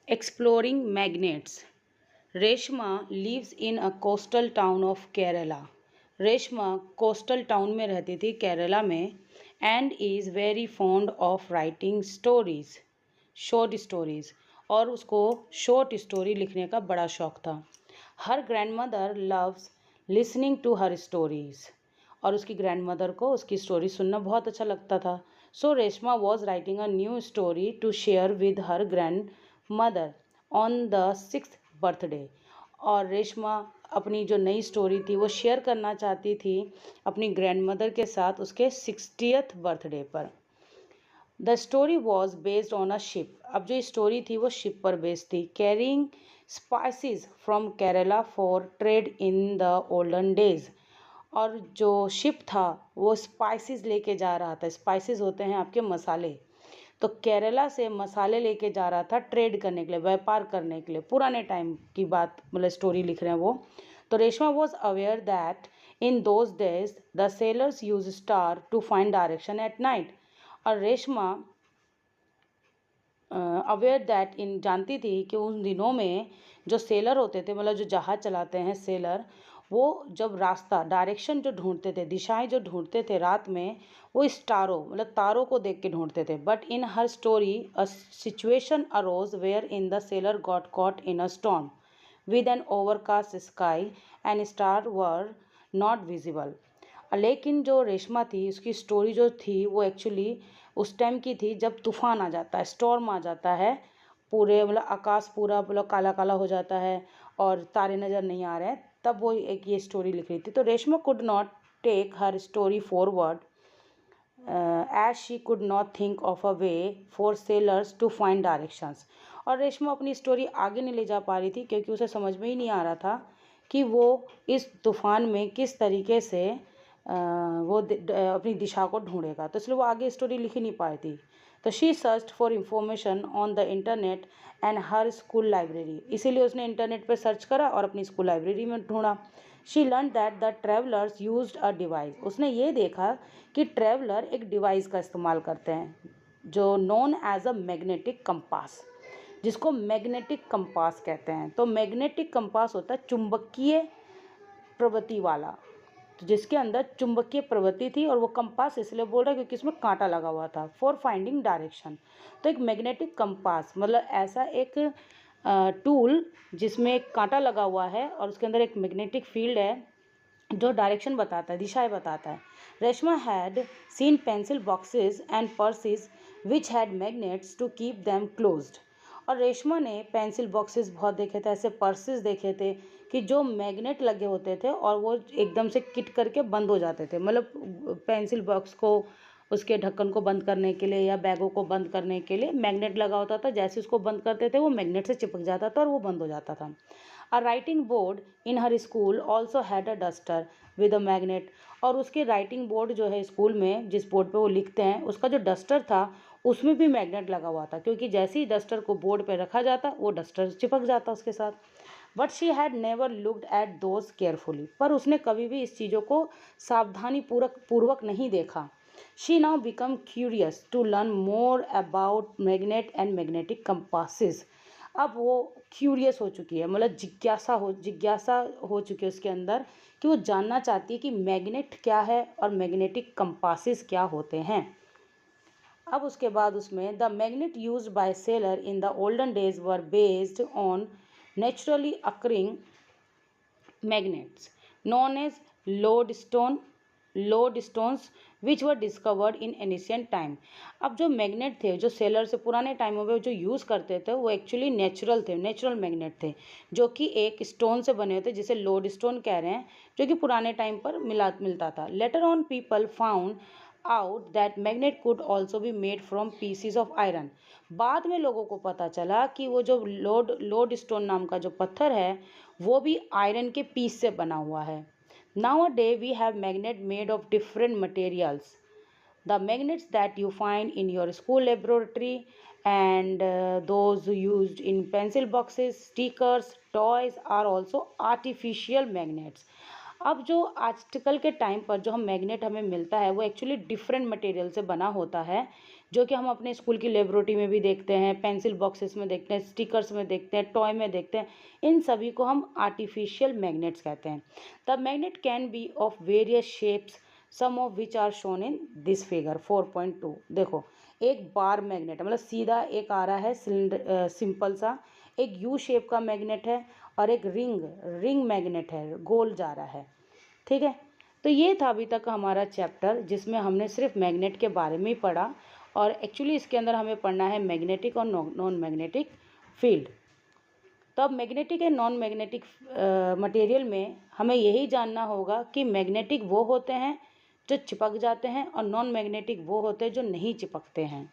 Exploring magnets. Reshma lives in a coastal town of Kerala. Reshma coastal town में रहती थी केरला में and is very fond of writing stories short stories और उसको short story लिखने का बड़ा शौक था। हर grand mother loves listening to her stories और उसकी ग्रैंड मदर को उसकी स्टोरी सुनना बहुत अच्छा लगता था। So Reshma was writing a new story to share with her grand mother on the 6th birthday. और रेशमा अपनी जो नई स्टोरी थी वो शेयर करना चाहती थी अपनी ग्रैंड मदर के साथ उसके 60th बर्थडे पर। The story was based on a ship. अब जो स्टोरी थी वो शिप पर बेस्ड थी। Carrying spices from Kerala for trade in the olden days. और जो शिप था वो स्पाइसेस लेके जा रहा था। स्पाइसेस होते हैं आपके मसाले। तो केरला से मसाले लेके जा रहा था ट्रेड करने के लिए, व्यापार करने के लिए। पुराने टाइम की बात मतलब स्टोरी लिख रहे हैं वो। तो Reshma was aware that in those days the sailors use star to find direction at night. और रेशमा अवेयर दैट इन जानती थी कि उन दिनों में जो सेलर होते थे मतलब जो जहाज़ चलाते हैं सेलर, वो जब रास्ता डायरेक्शन जो ढूंढते थे, दिशाएं जो ढूंढते थे रात में, वो स्टारों मतलब तारों को देख के ढूंढते थे। But in her story a situation arose where in the sailor got caught in a storm with an overcast sky and star were not visible. लेकिन जो रेशमा थी उसकी स्टोरी जो थी वो एक्चुअली उस टाइम की थी जब तूफान आ जाता है, स्टॉर्म आ जाता है, पूरे मतलब आकाश पूरा मतलब काला काला हो जाता है और तारे नज़र नहीं आ रहे हैं, तब वो एक ये स्टोरी लिख रही थी। तो Reshma could not take her story forward as she could not think of a way for sailors to find directions. और रेशमा अपनी स्टोरी आगे नहीं ले जा पा रही थी क्योंकि उसे समझ में ही नहीं आ रहा था कि वो इस तूफान में किस तरीके से वो अपनी दिशा को ढूंढेगा। तो इसलिए वो आगे स्टोरी लिख ही नहीं पाई थी। तो she search for information on the internet and her school library. इसीलिए उसने इंटरनेट पर सर्च करा और अपनी स्कूल लाइब्रेरी में ढूंढा। She learn that the travellers used a device. उसने ये देखा कि ट्रैवलर एक डिवाइस का इस्तेमाल करते हैं जो known as a magnetic compass, जिसको मैग्नेटिक कंपास कहते हैं। तो मैग्नेटिक कंपास होता है चुंबकीय प्रवृत्ति वाला, तो जिसके अंदर चुंबकीय प्रवृत्ति थी। और वो कंपास इसलिए बोल रहा है क्योंकि इसमें कांटा लगा हुआ था फॉर फाइंडिंग डायरेक्शन। तो एक मैग्नेटिक कंपास मतलब ऐसा एक टूल जिसमें एक कांटा लगा हुआ है और उसके अंदर एक मैग्नेटिक फील्ड है जो डायरेक्शन बताता है, दिशाएं बताता है। Reshma had seen pencil boxes and purses which had magnets to keep them closed. और रेशमा ने पेंसिल बॉक्सेस बहुत देखे थे, ऐसे पर्सेस देखे थे कि जो मैग्नेट लगे होते थे और वो एकदम से किट करके बंद हो जाते थे। मतलब पेंसिल बॉक्स को उसके ढक्कन को बंद करने के लिए या बैगों को बंद करने के लिए मैग्नेट लगा होता था। जैसे उसको बंद करते थे वो मैग्नेट से चिपक जाता था और वो बंद हो जाता था। A writing board in her school also had a duster with a magnet. और उसके राइटिंग बोर्ड जो है स्कूल में, जिस बोर्ड पे वो लिखते हैं, उसका जो डस्टर था उसमें भी मैग्नेट लगा हुआ था, क्योंकि जैसे ही डस्टर को बोर्ड पे रखा जाता वो डस्टर चिपक जाता उसके साथ। But she had never looked at those carefully. पर उसने कभी भी इस चीज़ों को सावधानी पूर्वक नहीं देखा। She now become curious to learn more about magnet and magnetic compasses. अब वो क्यूरियस हो चुकी है, मतलब जिज्ञासा हो चुकी है उसके अंदर कि वो जानना चाहती है कि मैग्नेट क्या है और मैग्नेटिक कंपासेस क्या होते हैं। अब उसके बाद उसमें the magnet use by sailor in the olden days were based on naturally occurring magnets known as lodestones which were discovered in ancient time. अब जो मैग्नेट थे जो सेलर से पुराने टाइमों में जो यूज़ करते थे वो एक्चुअली नेचुरल मैग्नेट थे, जो कि एक स्टोन से बने होते जिसे लोड स्टोन कह रहे हैं, जो कि पुराने टाइम पर मिलता था। Later on people found out that magnet could also be made from PCs of iron. बाद में लोगों को पता चला कि वो जो लोड स्टोन नाम का जो पत्थर है वो भी आयरन के पीस से बना हुआ है। Nowadays we have magnet made of different materials. The magnets that you find in your school laboratory and those used in pencil boxes, stickers, toys are also artificial magnets. अब जो आजकल के time पर जो हम मैग्नेट हमें मिलता है वो एक्चुअली डिफरेंट मटेरियल से बना होता है, जो कि हम अपने स्कूल की लेबोरेटरी में भी देखते हैं, पेंसिल बॉक्सेस में देखते हैं, स्टिकर्स में देखते हैं, टॉय में देखते हैं। इन सभी को हम आर्टिफिशियल मैग्नेट्स कहते हैं। The magnet can be of various shapes, some of which are shown in this figure 4.2। देखो, एक बार मैग्नेट मतलब सीधा एक आ रहा है सिलेंडर, सिंपल सा एक यू शेप का मैग्नेट है, और एक रिंग मैग्नेट है, गोल जा रहा है। ठीक है, तो ये था अभी तक हमारा चैप्टर, जिसमें हमने सिर्फ मैग्नेट के बारे में ही पढ़ा, और एक्चुअली इसके अंदर हमें पढ़ना है मैग्नेटिक और नॉन मैग्नेटिक फील्ड। तो अब magnetic and non magnetic material में हमें यही जानना होगा कि मैग्नेटिक वो होते हैं जो चिपक जाते हैं, और नॉन मैग्नेटिक वो होते हैं जो नहीं चिपकते हैं।